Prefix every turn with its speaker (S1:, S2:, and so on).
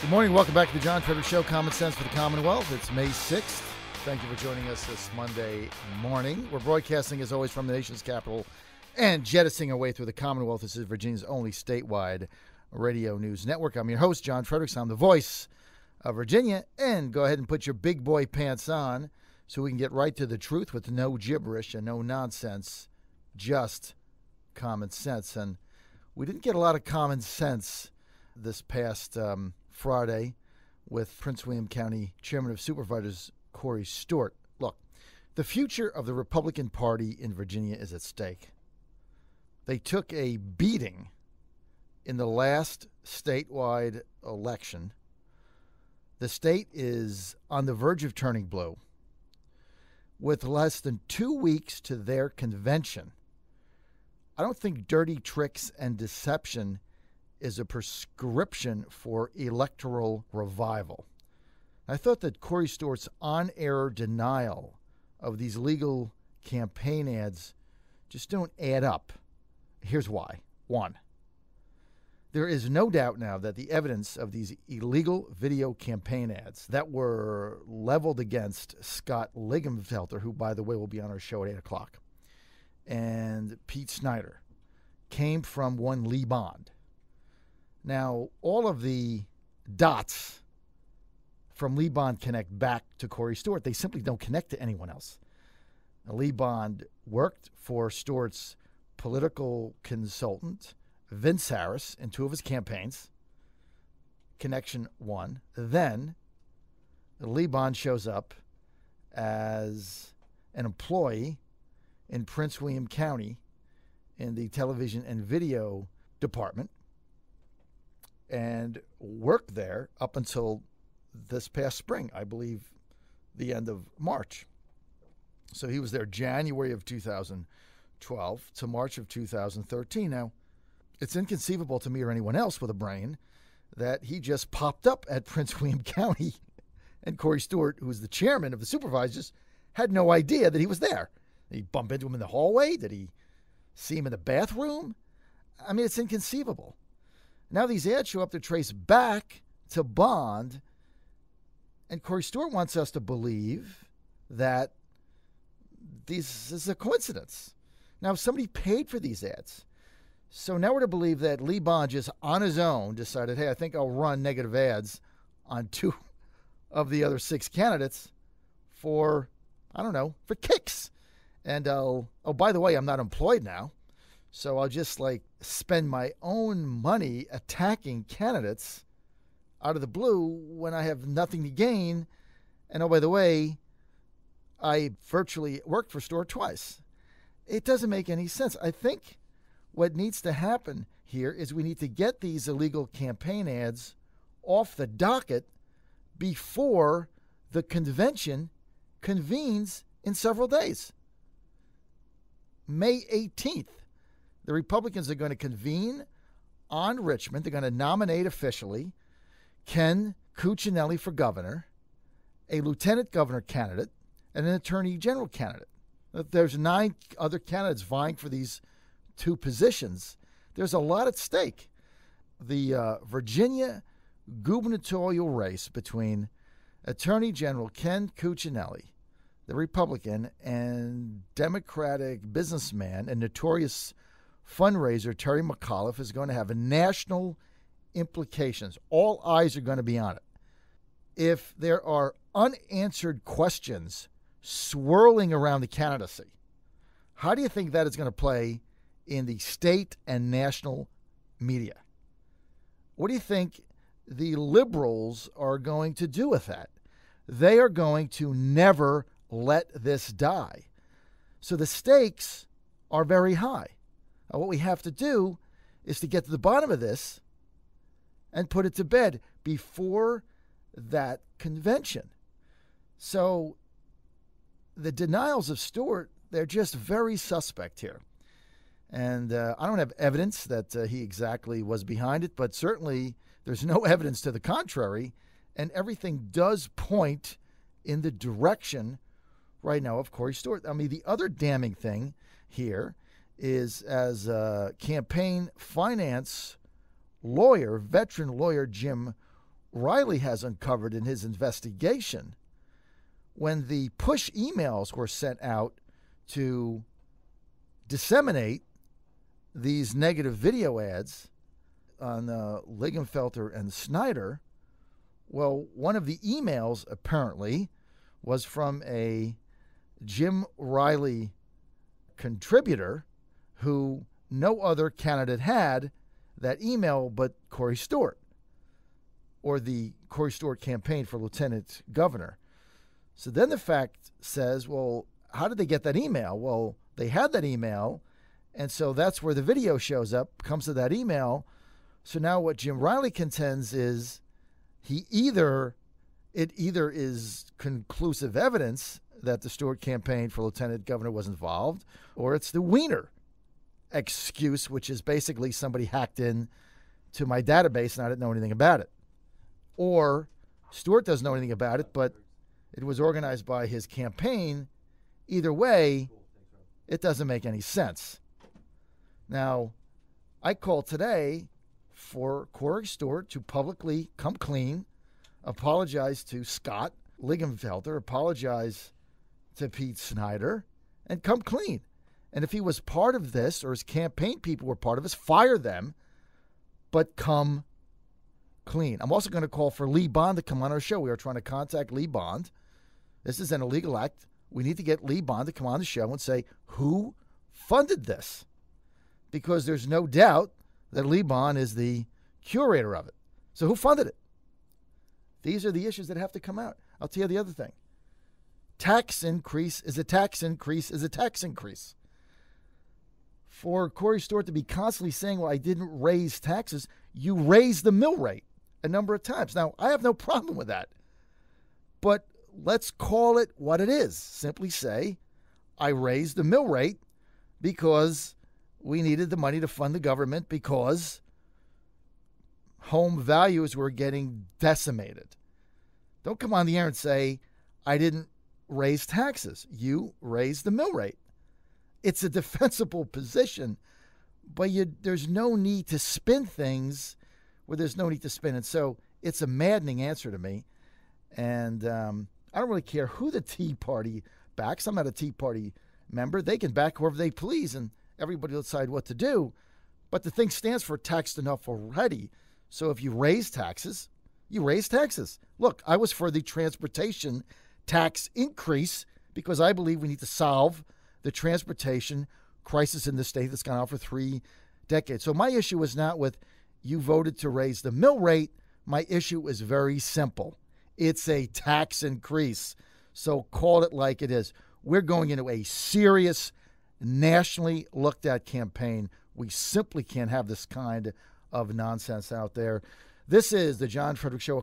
S1: Good morning. Welcome back to the John Fredericks Show, Common Sense for the Commonwealth. It's May 6th. Thank you for joining us this Monday morning. We're broadcasting, as always, from the nation's capital and jettisoning our way through the Commonwealth. This is Virginia's only statewide radio news network. I'm your host, John Fredericks. I'm the voice of Virginia. And go ahead and put your big boy pants on so we can get right to the truth with no gibberish and no nonsense, just common sense. And we didn't get a lot of common sense this past Friday with Prince William County Chairman of Supervisors Corey Stewart. Look, the future of the Republican Party in Virginia is at stake. They took a beating in the last statewide election. The state is on the verge of turning blue. With less than 2 weeks to their convention, I don't think dirty tricks and deception is a prescription for electoral revival. I thought that Corey Stewart's on-air denial of these legal campaign ads just don't add up. Here's why. One, there is no doubt now that the evidence of these illegal video campaign ads that were leveled against Scott Ligenfelter, who, by the way, will be on our show at 8 o'clock, and Pete Snyder, came from one Lee Bond. Now, all of the dots from Lee Bond connect back to Corey Stewart. They simply don't connect to anyone else. Now, Lee Bond worked for Stewart's political consultant, Vince Harris, in 2 of his campaigns. Connection 1. Then, Lee Bond shows up as an employee in Prince William County in the television and video department, and worked there up until this past spring, I believe the end of March. So he was there January of 2012 to March of 2013. Now, it's inconceivable to me or anyone else with a brain that he just popped up at Prince William County and Corey Stewart, who was the chairman of the supervisors, had no idea that he was there. Did he bump into him in the hallway? Did he see him in the bathroom? I mean, it's inconceivable. Now these ads show up to trace back to Bond, and Corey Stewart wants us to believe that this is a coincidence. Now, if somebody paid for these ads, so now we're to believe that Lee Bond just on his own decided, hey, I think I'll run negative ads on 2 of the other 6 candidates for, I don't know, for kicks. And by the way, I'm not employed now, so I'll just spend my own money attacking candidates out of the blue when I have nothing to gain. And oh, by the way, I virtually worked for Stewart twice. It doesn't make any sense. I think what needs to happen here is we need to get these illegal campaign ads off the docket before the convention convenes in several days. May 18th, the Republicans are going to convene on Richmond. They're going to nominate officially Ken Cuccinelli for governor, a lieutenant governor candidate, and an attorney general candidate. There's 9 other candidates vying for these 2 positions. There's a lot at stake. The Virginia gubernatorial race between Attorney General Ken Cuccinelli, the Republican, and Democratic businessman and notorious fundraiser Terry McAuliffe is going to have national implications. All eyes are going to be on it. If there are unanswered questions swirling around the candidacy, how do you think that is going to play in the state and national media? What do you think the liberals are going to do with that? They are going to never let this die. So the stakes are very high. Now, what we have to do is to get to the bottom of this and put it to bed before that convention. So the denials of Stewart, they're just very suspect here. And I don't have evidence that he exactly was behind it, but certainly there's no evidence to the contrary. And everything does point in the direction right now of Corey Stewart. I mean, the other damning thing here is, as campaign finance lawyer, veteran lawyer Jim Riley has uncovered in his investigation, when the push emails were sent out to disseminate these negative video ads on Lingenfelter and Snyder, well, one of the emails apparently was from a Jim Riley contributor who no other candidate had that email but Corey Stewart, or the Corey Stewart campaign for lieutenant governor. So then the fact says, well, how did they get that email? Well, they had that email, and so that's where the video shows up, comes to that email. So now what Jim Riley contends is it either is conclusive evidence that the Stewart campaign for lieutenant governor was involved, or it's the Wiener excuse, which is basically somebody hacked in to my database and I didn't know anything about it. Or Stewart doesn't know anything about it, but it was organized by his campaign. Either way, it doesn't make any sense. Now, I called today for Corey Stewart to publicly come clean, apologize to Scott Lingenfelter, apologize to Pete Snyder, and come clean. And if he was part of this, or his campaign people were part of this, fire them, but come clean. I'm also going to call for Lee Bond to come on our show. We are trying to contact Lee Bond. This is an illegal act. We need to get Lee Bond to come on the show and say who funded this, because there's no doubt that Lee Bond is the curator of it. So who funded it? These are the issues that have to come out. I'll tell you the other thing. Tax increase is a tax increase is a tax increase. For Corey Stewart to be constantly saying, well, I didn't raise taxes, you raised the mill rate a number of times. Now, I have no problem with that. But let's call it what it is. Simply say, I raised the mill rate because we needed the money to fund the government because home values were getting decimated. Don't come on the air and say, I didn't raise taxes. You raised the mill rate. It's a defensible position, but there's no need to spin things where there's no need to spin it. So it's a maddening answer to me. And I don't really care who the Tea Party backs. I'm not a Tea Party member. They can back whoever they please, and everybody will decide what to do. But the thing stands for taxed enough already. So if you raise taxes, you raise taxes. Look, I was for the transportation tax increase because I believe we need to solve the transportation crisis in the state that's gone on for 3 decades. So my issue is not with you voted to raise the mill rate. My issue is very simple. It's a tax increase. So call it like it is. We're going into a serious, nationally looked at campaign. We simply can't have this kind of nonsense out there. This is the John Fredericks Show.